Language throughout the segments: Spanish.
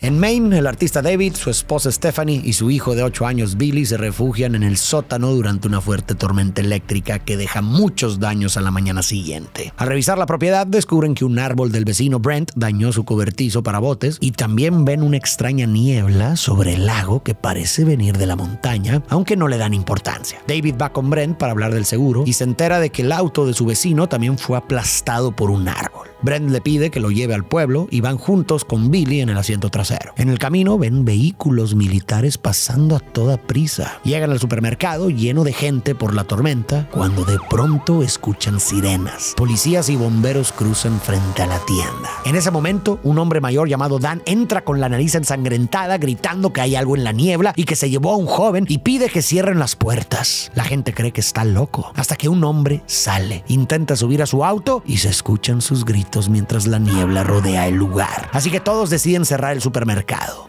En Maine, el artista David, su esposa Stephanie y su hijo de 8 años Billy se refugian en el sótano durante una fuerte tormenta eléctrica que deja muchos daños a la mañana siguiente. Al revisar la propiedad, descubren que un árbol del vecino Brent dañó su cobertizo para botes y también ven una extraña niebla sobre el lago que parece venir de la montaña, aunque no le dan importancia. David va con Brent para hablar del seguro y se entera de que el auto de su vecino también fue aplastado por un árbol. Brent le pide que lo lleve al pueblo y van juntos con Billy en el asiento trasero. En el camino ven vehículos militares pasando a toda prisa. Llegan al supermercado lleno de gente por la tormenta cuando de pronto escuchan sirenas. Policías y bomberos cruzan frente a la tienda. En ese momento, un hombre mayor llamado Dan entra con la nariz ensangrentada gritando que hay algo en la niebla y que se llevó a un joven y pide que cierren las puertas. La gente cree que está loco hasta que un hombre sale, intenta subir a su auto y se escuchan sus gritos mientras la niebla rodea el lugar. Así que todos deciden cerrar el supermercado.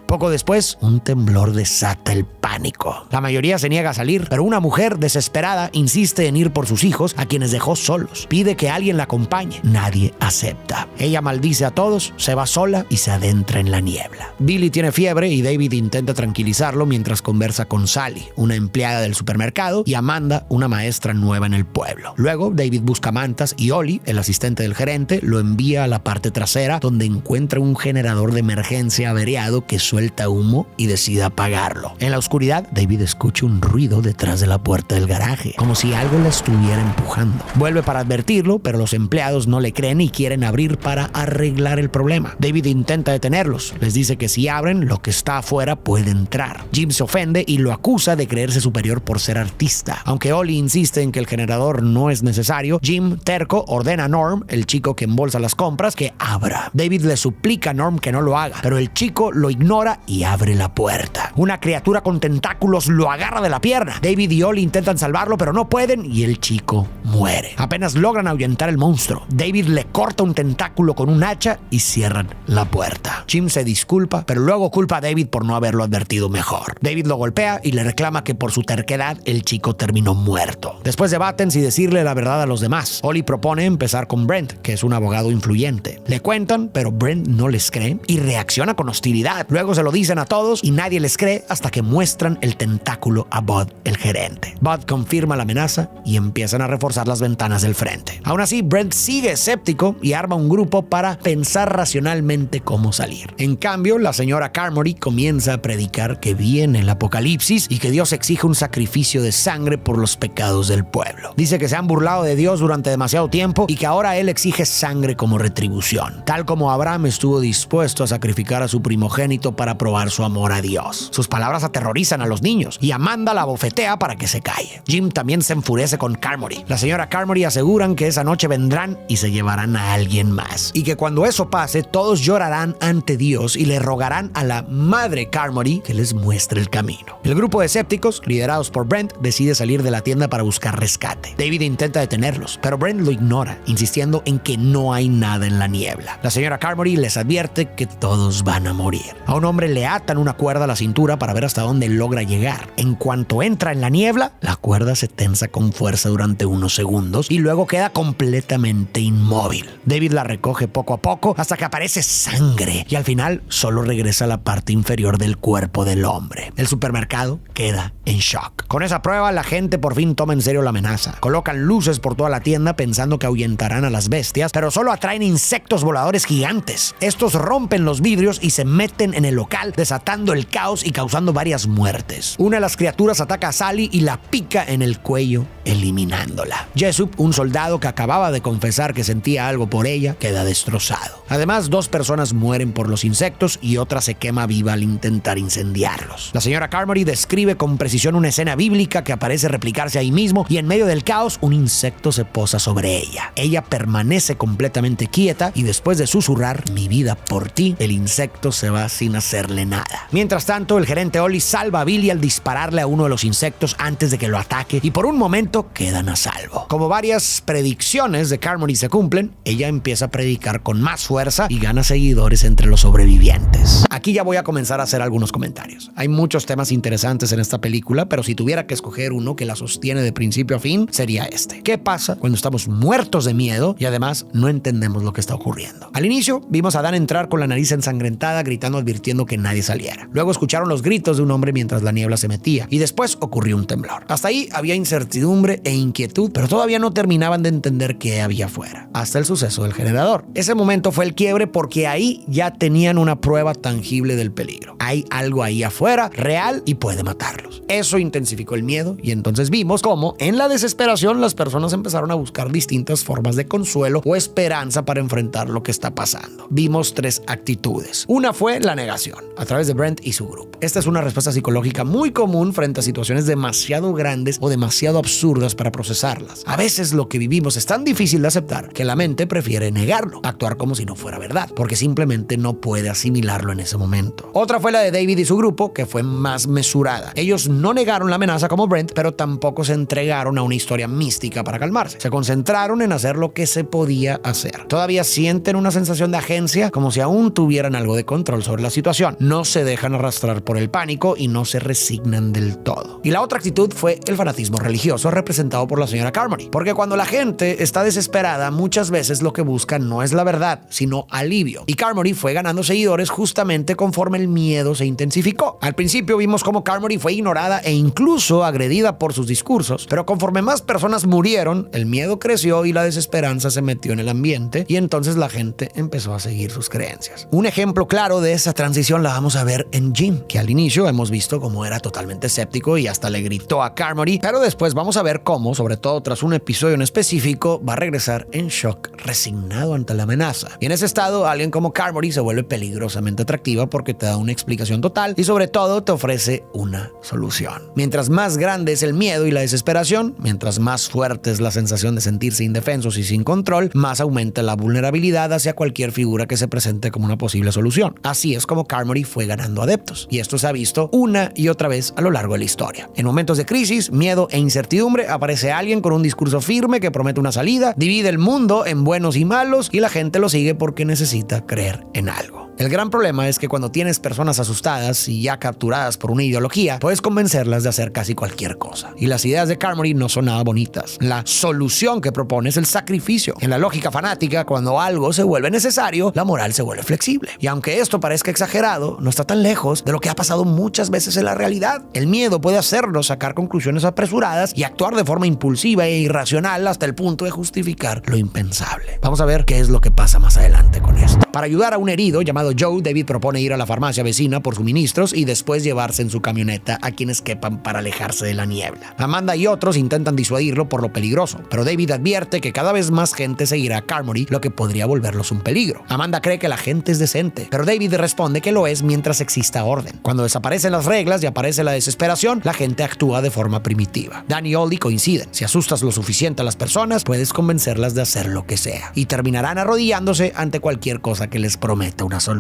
Poco después, un temblor desata el pánico. La mayoría se niega a salir, pero una mujer desesperada insiste en ir por sus hijos, a quienes dejó solos. Pide que alguien la acompañe. Nadie acepta. Ella maldice a todos, se va sola y se adentra en la niebla. Billy tiene fiebre y David intenta tranquilizarlo mientras conversa con Sally, una empleada del supermercado, y Amanda, una maestra nueva en el pueblo. Luego, David busca mantas y Ollie, el asistente del gerente, lo envía a la parte trasera, donde encuentra un generador de emergencia averiado que suelta humo y decide apagarlo. En la oscuridad, David escucha un ruido detrás de la puerta del garaje, como si algo la estuviera empujando. Vuelve para advertirlo, pero los empleados no le creen y quieren abrir para arreglar el problema. David intenta detenerlos. Les dice que si abren, lo que está afuera puede entrar. Jim se ofende y lo acusa de creerse superior por ser artista. Aunque Ollie insiste en que el generador no es necesario, Jim, terco, ordena a Norm, el chico que embolsa las compras, que abra. David le suplica a Norm que no lo haga, pero el chico lo ignora y abre la puerta. Una criatura con tentáculos lo agarra de la pierna. David y Ollie intentan salvarlo, pero no pueden y el chico muere. Apenas logran ahuyentar el monstruo. David le corta un tentáculo con un hacha y cierran la puerta. Jim se disculpa, pero luego culpa a David por no haberlo advertido mejor. David lo golpea y le reclama que por su terquedad el chico terminó muerto. Después debaten si decirle la verdad a los demás. Ollie propone empezar con Brent, que es un abogado influyente. Le cuentan, pero Brent no les cree y reacciona con hostilidad. Luego se lo dicen a todos y nadie les cree hasta que muestran el tentáculo a Bud, el gerente. Bud confirma la amenaza y empiezan a reforzar las ventanas del frente. Aún así, Brent sigue escéptico y arma un grupo para pensar racionalmente cómo salir. En cambio, la señora Carmody comienza a predicar que viene el apocalipsis y que Dios exige un sacrificio de sangre por los pecados del pueblo. Dice que se han burlado de Dios durante demasiado tiempo y que ahora Él exige sangre como retribución, tal como Abraham estuvo dispuesto a sacrificar a su primogénito para probar su amor a Dios. Sus palabras aterrorizan a los niños y Amanda la bofetea para que se calle. Jim también se enfurece con Carmody. La señora Carmody aseguran que esa noche vendrán y se llevarán a alguien más, y que cuando eso pase todos llorarán ante Dios y le rogarán a la madre Carmody que les muestre el camino. El grupo de escépticos, liderados por Brent, decide salir de la tienda para buscar rescate. David intenta detenerlos, pero Brent lo ignora, insistiendo en que no hay nada en la niebla. La señora Carmody les advierte que todos van a morir. A un hombre le atan una cuerda a la cintura para ver hasta dónde logra llegar. En cuanto entra en la niebla, la cuerda se tensa con fuerza durante unos segundos y luego queda completamente inmóvil. David la recoge poco a poco hasta que aparece sangre y al final solo regresa a la parte inferior del cuerpo del hombre. El supermercado queda en shock. Con esa prueba, la gente por fin toma en serio la amenaza. Colocan luces por toda la tienda pensando que ahuyentarán a las bestias, pero solo atraen insectos voladores gigantes. Estos rompen los vidrios y se meten en el local, desatando el caos y causando varias muertes. Una de las criaturas ataca a Sally y la pica en el cuello, eliminándola. Jessup, un soldado que acababa de confesar que sentía algo por ella, queda destrozado. Además, 2 personas mueren por los insectos y otra se quema viva al intentar incendiarlos. La señora Carmody describe con precisión una escena bíblica que aparece replicarse ahí mismo y en medio del caos un insecto se posa sobre ella. Ella permanece completamente quieta y después de susurrar "mi vida por ti", el insecto se va sin hacerle nada. Mientras tanto, el gerente Ollie salva a Billy al dispararle a uno de los insectos antes de que lo ataque y por un momento quedan a salvo. Como varias predicciones de Carmody se cumplen, ella empieza a predicar con más fuerza y gana seguidores entre los sobrevivientes. Aquí ya voy a comenzar a hacer algunos comentarios. Hay muchos temas interesantes en esta película, pero si tuviera que escoger uno que la sostiene de principio a fin, sería este. ¿Qué pasa cuando estamos muertos de miedo y además no entendemos lo que está ocurriendo? Al inicio, vimos a Dan entrar con la nariz ensangrentada, gritando advirtiendo gritando que nadie saliera. Luego escucharon los gritos de un hombre mientras la niebla se metía y después ocurrió un temblor. Hasta ahí había incertidumbre e inquietud, pero todavía no terminaban de entender qué había afuera, hasta el suceso del generador. Ese momento fue el quiebre porque ahí ya tenían una prueba tangible del peligro. Hay algo ahí afuera, real, y puede matarlos. Eso intensificó el miedo y entonces vimos cómo en la desesperación las personas empezaron a buscar distintas formas de consuelo o esperanza para enfrentar lo que está pasando. Vimos 3 actitudes. Una fue la negación, a través de Brent y su grupo. Esta es una respuesta psicológica muy común frente a situaciones demasiado grandes o demasiado absurdas para procesarlas. A veces lo que vivimos es tan difícil de aceptar que la mente prefiere negarlo, actuar como si no fuera verdad, porque simplemente no puede asimilarlo en ese momento. Otra fue la de David y su grupo, que fue más mesurada. Ellos no negaron la amenaza como Brent, pero tampoco se entregaron a una historia mística para calmarse. Se concentraron en hacer lo que se podía hacer. Todavía sienten una sensación de agencia, como si aún tuvieran algo de control sobre la situación. No se dejan arrastrar por el pánico y no se resignan del todo. Y la otra actitud fue el fanatismo religioso representado por la señora Carmody, porque cuando la gente está desesperada, muchas veces lo que busca no es la verdad, sino alivio. Y Carmody fue ganando seguidores justamente conforme el miedo se intensificó. Al principio vimos cómo Carmody fue ignorada e incluso agredida por sus discursos, pero conforme más personas murieron, el miedo creció y la desesperanza se metió en el ambiente y entonces la gente empezó a seguir sus creencias. Un ejemplo claro de esa transición la vamos a ver en Jim, que al inicio hemos visto cómo era totalmente escéptico y hasta le gritó a Carmody, pero después vamos a ver cómo, sobre todo tras un episodio en específico, va a regresar en shock, resignado ante la amenaza. Y en ese estado, alguien como Carmody se vuelve peligrosamente atractiva porque te da una explicación total y sobre todo te ofrece una solución. Mientras más grande es el miedo y la desesperación, mientras más fuerte es la sensación de sentirse indefensos y sin control, más aumenta la vulnerabilidad hacia cualquier figura que se presente como una posible solución. Así es como Carmody fue ganando adeptos, y esto se ha visto una y otra vez a lo largo de la historia. En momentos de crisis, miedo e incertidumbre, aparece alguien con un discurso firme que promete una salida, divide el mundo en buenos y malos, y la gente lo sigue porque necesita creer en algo. El gran problema es que cuando tienes personas asustadas y ya capturadas por una ideología, puedes convencerlas de hacer casi cualquier cosa. Y las ideas de Carmody no son nada bonitas. La solución que propone es el sacrificio. En la lógica fanática, cuando algo se vuelve necesario, la moral se vuelve flexible. Y aunque esto parezca exagerado, no está tan lejos de lo que ha pasado muchas veces en la realidad. El miedo puede hacernos sacar conclusiones apresuradas y actuar de forma impulsiva e irracional hasta el punto de justificar lo impensable. Vamos a ver qué es lo que pasa más adelante con esto. Para ayudar a un herido llamado Joe, David propone ir a la farmacia vecina por suministros y después llevarse en su camioneta a quienes quepan para alejarse de la niebla. Amanda y otros intentan disuadirlo por lo peligroso, pero David advierte que cada vez más gente seguirá a Carmody, lo que podría volverlos un peligro. Amanda cree que la gente es decente, pero David responde que lo es mientras exista orden. Cuando desaparecen las reglas y aparece la desesperación, la gente actúa de forma primitiva. Dan y Oldie coinciden. Si asustas lo suficiente a las personas, puedes convencerlas de hacer lo que sea, y terminarán arrodillándose ante cualquier cosa que les prometa una solución.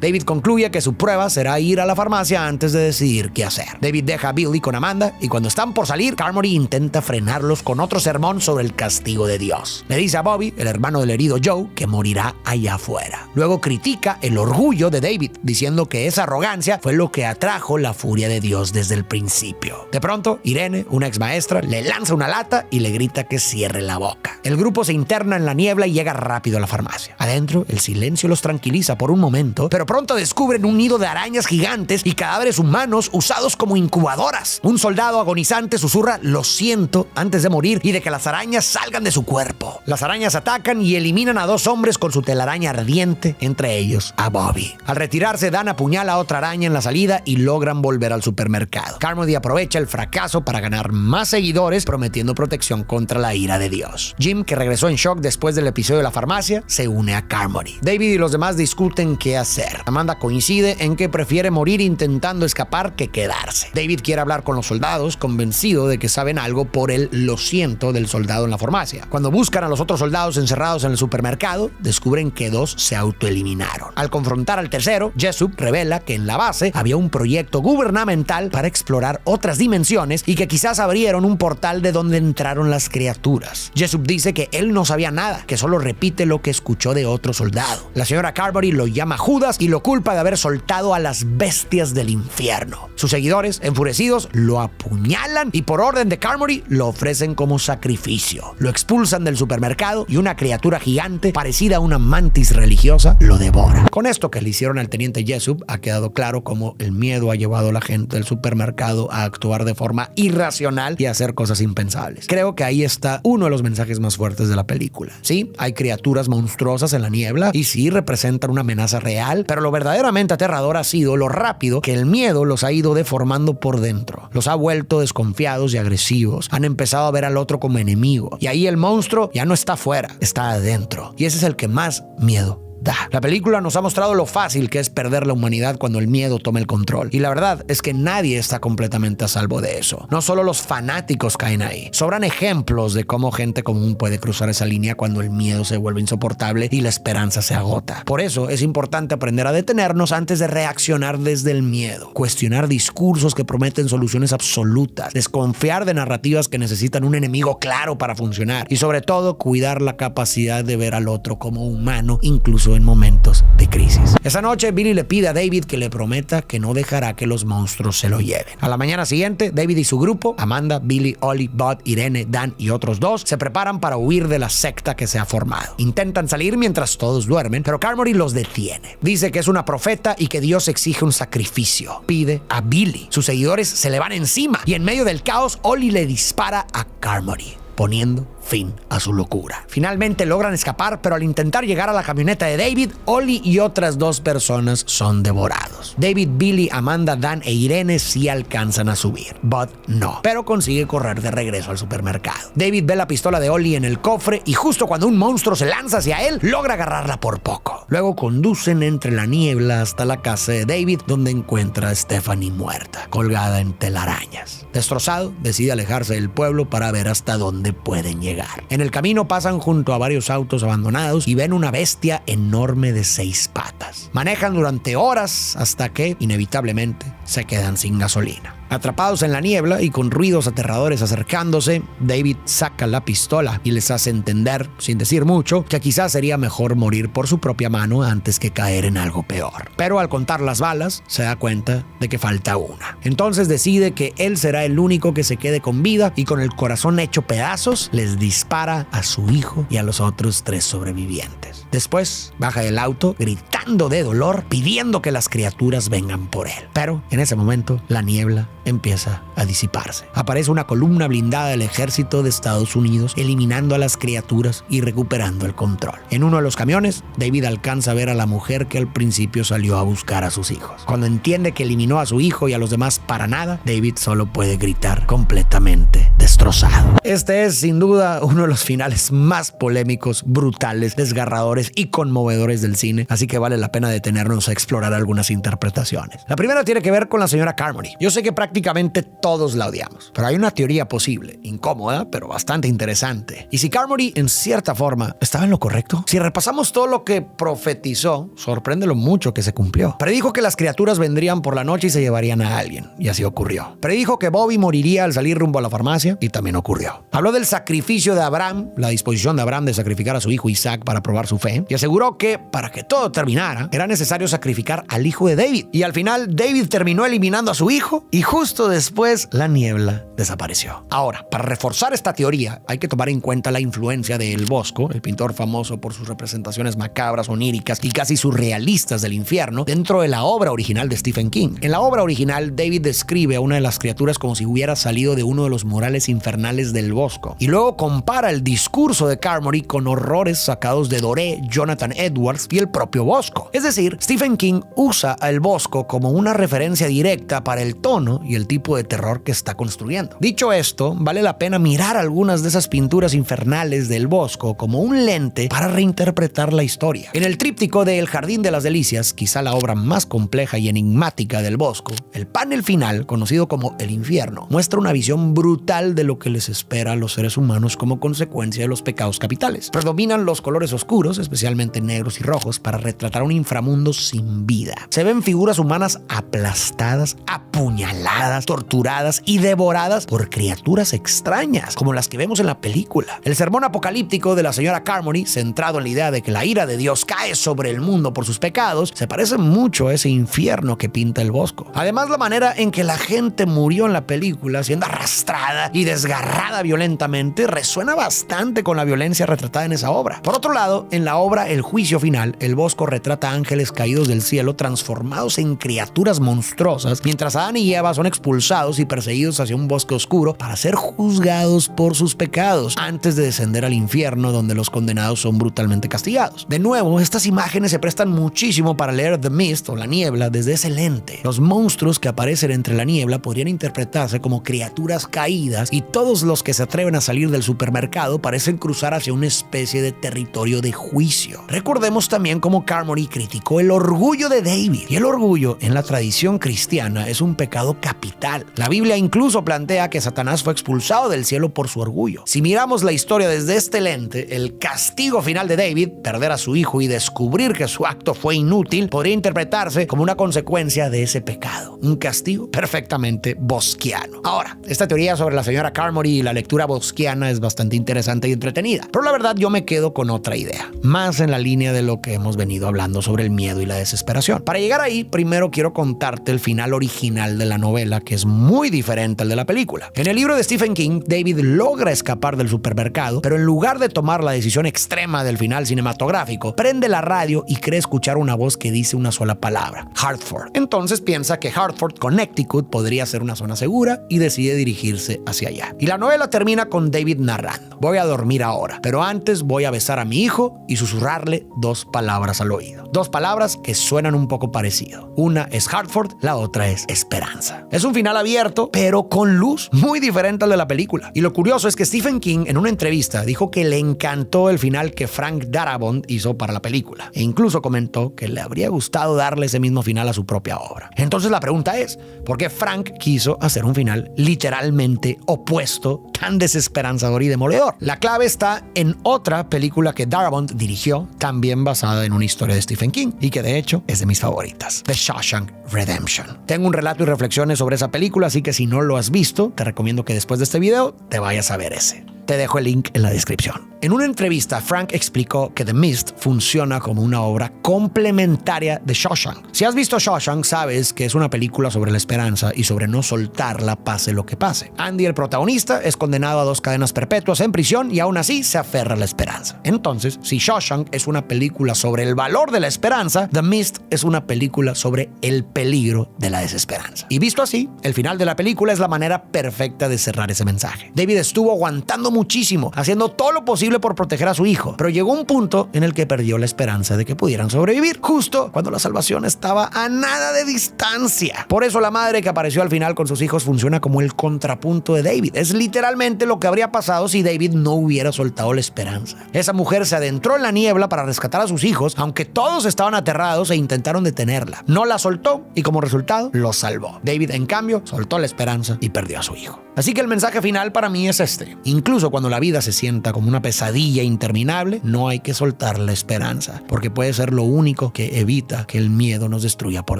David concluye que su prueba será ir a la farmacia antes de decidir qué hacer. David deja a Billy con Amanda y cuando están por salir, Carmody intenta frenarlos con otro sermón sobre el castigo de Dios. Le dice a Bobby, el hermano del herido Joe, que morirá allá afuera. Luego critica el orgullo de David, diciendo que esa arrogancia fue lo que atrajo la furia de Dios desde el principio. De pronto, Irene, una ex maestra, le lanza una lata y le grita que cierre la boca. El grupo se interna en la niebla y llega rápido a la farmacia. Adentro, el silencio los tranquiliza por un momento, pero pronto descubren un nido de arañas gigantes y cadáveres humanos usados como incubadoras. Un soldado agonizante susurra "lo siento" antes de morir y de que las arañas salgan de su cuerpo. Las arañas atacan y eliminan a 2 hombres con su telaraña ardiente, entre ellos a Bobby. Al retirarse, Dan apuñala a otra araña en la salida y logran volver al supermercado. Carmody aprovecha el fracaso para ganar más seguidores, prometiendo protección contra la ira de Dios. Jim, que regresó en shock después del episodio de la farmacia, se une a Carmody. David y los demás discuten qué hacer. Amanda coincide en que prefiere morir intentando escapar que quedarse. David quiere hablar con los soldados, convencido de que saben algo por el "lo siento" del soldado en la farmacia. Cuando buscan a los otros soldados encerrados en el supermercado, descubren que 2 se autoeliminaron. Al confrontar al tercero, Jessup revela que en la base había un proyecto gubernamental para explorar otras dimensiones y que quizás abrieron un portal de donde entraron las criaturas. Jessup dice que él no sabía nada, que solo repite lo que escuchó de otro soldado. La señora Carmody lo llama Judas y lo culpa de haber soltado a las bestias del infierno. Sus seguidores, enfurecidos, lo apuñalan y por orden de Carmody lo ofrecen como sacrificio. Lo expulsan del supermercado y una criatura gigante parecida a una mantis religiosa lo devora. Con esto que le hicieron al teniente agente Jessup, ha quedado claro cómo el miedo ha llevado a la gente del supermercado a actuar de forma irracional y a hacer cosas impensables. Creo que ahí está uno de los mensajes más fuertes de la película. Sí, hay criaturas monstruosas en la niebla y sí representan una amenaza real, pero lo verdaderamente aterrador ha sido lo rápido que el miedo los ha ido deformando por dentro. Los ha vuelto desconfiados y agresivos. Han empezado a ver al otro como enemigo. Y ahí el monstruo ya no está afuera, está adentro. Y ese es el que más miedo da. La película nos ha mostrado lo fácil que es perder la humanidad cuando el miedo toma el control. Y la verdad es que nadie está completamente a salvo de eso. No solo los fanáticos caen ahí. Sobran ejemplos de cómo gente común puede cruzar esa línea cuando el miedo se vuelve insoportable y la esperanza se agota. Por eso es importante aprender a detenernos antes de reaccionar desde el miedo. Cuestionar discursos que prometen soluciones absolutas. Desconfiar de narrativas que necesitan un enemigo claro para funcionar. Y sobre todo, cuidar la capacidad de ver al otro como humano, incluso en momentos de crisis. Esa noche, Billy le pide a David que le prometa que no dejará que los monstruos se lo lleven. A la mañana siguiente, David y su grupo, Amanda, Billy, Ollie, Bud, Irene, Dan y otros 2, se preparan para huir de la secta que se ha formado. Intentan salir mientras todos duermen, pero Carmody los detiene. Dice que es una profeta y que Dios exige un sacrificio. Pide a Billy. Sus seguidores se le van encima y en medio del caos, Ollie le dispara a Carmody, poniendo fin a su locura. Finalmente logran escapar, pero al intentar llegar a la camioneta de David, Ollie y otras 2 personas son devorados. David, Billy, Amanda, Dan e Irene sí alcanzan a subir. Bud no, pero consigue correr de regreso al supermercado. David ve la pistola de Ollie en el cofre y justo cuando un monstruo se lanza hacia él, logra agarrarla por poco. Luego conducen entre la niebla hasta la casa de David, donde encuentra a Stephanie muerta, colgada en telarañas. Destrozado, decide alejarse del pueblo para ver hasta dónde pueden llegar. En el camino pasan junto a varios autos abandonados y ven una bestia enorme de 6 patas. Manejan durante horas hasta que, inevitablemente, se quedan sin gasolina. Atrapados en la niebla y con ruidos aterradores acercándose, David saca la pistola y les hace entender, sin decir mucho, que quizás sería mejor morir por su propia mano antes que caer en algo peor. Pero al contar las balas, se da cuenta de que falta una. Entonces decide que él será el único que se quede con vida y con el corazón hecho pedazos, les dispara a su hijo y a los otros 3 sobrevivientes. Después baja del auto gritando de dolor, pidiendo que las criaturas vengan por él. Pero en ese momento, la niebla empieza a disiparse. Aparece una columna blindada del ejército de Estados Unidos, eliminando a las criaturas y recuperando el control. En uno de los camiones, David alcanza a ver a la mujer que al principio salió a buscar a sus hijos. Cuando entiende que eliminó a su hijo y a los demás para nada, David solo puede gritar completamente destrozado. Este es, sin duda, uno de los finales más polémicos, brutales, desgarradores y conmovedores del cine, así que vale la pena detenernos a explorar algunas interpretaciones. La primera tiene que ver con la señora Carmody. Yo sé que prácticamente todos la odiamos, pero hay una teoría posible, incómoda, pero bastante interesante. ¿Y si Carmody, en cierta forma, estaba en lo correcto? Si repasamos todo lo que profetizó, sorprende lo mucho que se cumplió. Predijo que las criaturas vendrían por la noche y se llevarían a alguien, y así ocurrió. Predijo que Bobby moriría al salir rumbo a la farmacia, y también ocurrió. Habló del sacrificio de Abraham, la disposición de Abraham de sacrificar a su hijo Isaac para probar su fe, y aseguró que, para que todo terminara, era necesario sacrificar al hijo de David. Y al final, David terminó eliminando a su hijo, y justo después la niebla desapareció. Ahora, para reforzar esta teoría, hay que tomar en cuenta la influencia de El Bosco, el pintor famoso por sus representaciones macabras, oníricas y casi surrealistas del infierno, dentro de la obra original de Stephen King. En la obra original, David describe a una de las criaturas como si hubiera salido de uno de los murales infernales del Bosco, y luego compara el discurso de Carmody con horrores sacados de Doré, Jonathan Edwards y el propio Bosco. Es decir, Stephen King usa a El Bosco como una referencia directa para el tono y el tipo de terror que está construyendo. Dicho esto, vale la pena mirar algunas de esas pinturas infernales del Bosco como un lente para reinterpretar la historia. En el tríptico de El Jardín de las Delicias, quizá la obra más compleja y enigmática del Bosco, el panel final, conocido como El Infierno, muestra una visión brutal de lo que les espera a los seres humanos como consecuencia de los pecados capitales. Predominan los colores oscuros, especialmente negros y rojos, para retratar un inframundo sin vida. Se ven figuras humanas aplastadas, apuñaladas violadas, torturadas y devoradas por criaturas extrañas, como las que vemos en la película. El sermón apocalíptico de la señora Carmody, centrado en la idea de que la ira de Dios cae sobre el mundo por sus pecados, se parece mucho a ese infierno que pinta el Bosco. Además, la manera en que la gente murió en la película, siendo arrastrada y desgarrada violentamente, resuena bastante con la violencia retratada en esa obra. Por otro lado, en la obra El Juicio Final, el Bosco retrata ángeles caídos del cielo transformados en criaturas monstruosas, mientras Adán y Eva son expulsados y perseguidos hacia un bosque oscuro para ser juzgados por sus pecados antes de descender al infierno, donde los condenados son brutalmente castigados. De nuevo, estas imágenes se prestan muchísimo para leer The Mist o La Niebla desde ese lente. Los monstruos que aparecen entre la niebla podrían interpretarse como criaturas caídas, y todos los que se atreven a salir del supermercado parecen cruzar hacia una especie de territorio de juicio. Recordemos también cómo Carmody criticó el orgullo de David, y el orgullo en la tradición cristiana es un pecado capital. La Biblia incluso plantea que Satanás fue expulsado del cielo por su orgullo. Si miramos la historia desde este lente, el castigo final de David, perder a su hijo y descubrir que su acto fue inútil, podría interpretarse como una consecuencia de ese pecado. Un castigo perfectamente bosquiano. Ahora, esta teoría sobre la señora Carmody y la lectura bosquiana es bastante interesante y entretenida, pero la verdad yo me quedo con otra idea, más en la línea de lo que hemos venido hablando sobre el miedo y la desesperación. Para llegar ahí, primero quiero contarte el final original de la novela, que es muy diferente al de la película. En el libro de Stephen King, David logra escapar del supermercado, pero en lugar de tomar la decisión extrema del final cinematográfico, prende la radio y cree escuchar una voz que dice una sola palabra: Hartford. Entonces piensa que Hartford, Connecticut, podría ser una zona segura y decide dirigirse hacia allá. Y la novela termina con David narrando: voy a dormir ahora, pero antes voy a besar a mi hijo y susurrarle 2 palabras al oído. 2 palabras que suenan un poco parecido. Una es Hartford, la otra es esperanza. Es un final abierto, pero con luz, muy diferente al de la película. Y lo curioso es que Stephen King en una entrevista dijo que le encantó el final que Frank Darabont hizo para la película, e incluso comentó que le habría gustado darle ese mismo final a su propia obra. Entonces la pregunta es, ¿por qué Frank quiso hacer un final literalmente opuesto, tan desesperanzador y demoledor? La clave está en otra película que Darabont dirigió, también basada en una historia de Stephen King, y que de hecho es de mis favoritas: The Shawshank Redemption. Tengo un relato y reflexiones sobre esa película, así que si no lo has visto, te recomiendo que después de este video te vayas a ver ese. Te dejo el link en la descripción. En una entrevista, Frank explicó que The Mist funciona como una obra complementaria de Shawshank. Si has visto Shawshank, sabes que es una película sobre la esperanza y sobre no soltarla pase lo que pase. Andy, el protagonista, es condenado a 2 cadenas perpetuas en prisión y aún así se aferra a la esperanza. Entonces, si Shawshank es una película sobre el valor de la esperanza, The Mist es una película sobre el peligro de la desesperanza. Y visto así, el final de la película es la manera perfecta de cerrar ese mensaje. David estuvo aguantando muchísimo, haciendo todo lo posible por proteger a su hijo, pero llegó un punto en el que perdió la esperanza de que pudieran sobrevivir, justo cuando la salvación estaba a nada de distancia. Por eso la madre que apareció al final con sus hijos funciona como el contrapunto de David. Es literalmente lo que habría pasado si David no hubiera soltado la esperanza. Esa mujer se adentró en la niebla para rescatar a sus hijos, aunque todos estaban aterrados e intentaron detenerla. No la soltó y como resultado los salvó. David, en cambio, soltó la esperanza y perdió a su hijo. Así que el mensaje final para mí es este: incluso cuando la vida se sienta como una pesadilla interminable, no hay que soltar la esperanza, porque puede ser lo único que evita que el miedo nos destruya por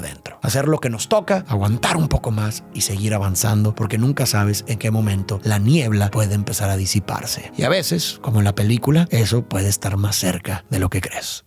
dentro. Hacer lo que nos toca, aguantar un poco más y seguir avanzando, porque nunca sabes en qué momento la niebla puede empezar a disiparse. Y a veces, como en la película, eso puede estar más cerca de lo que crees.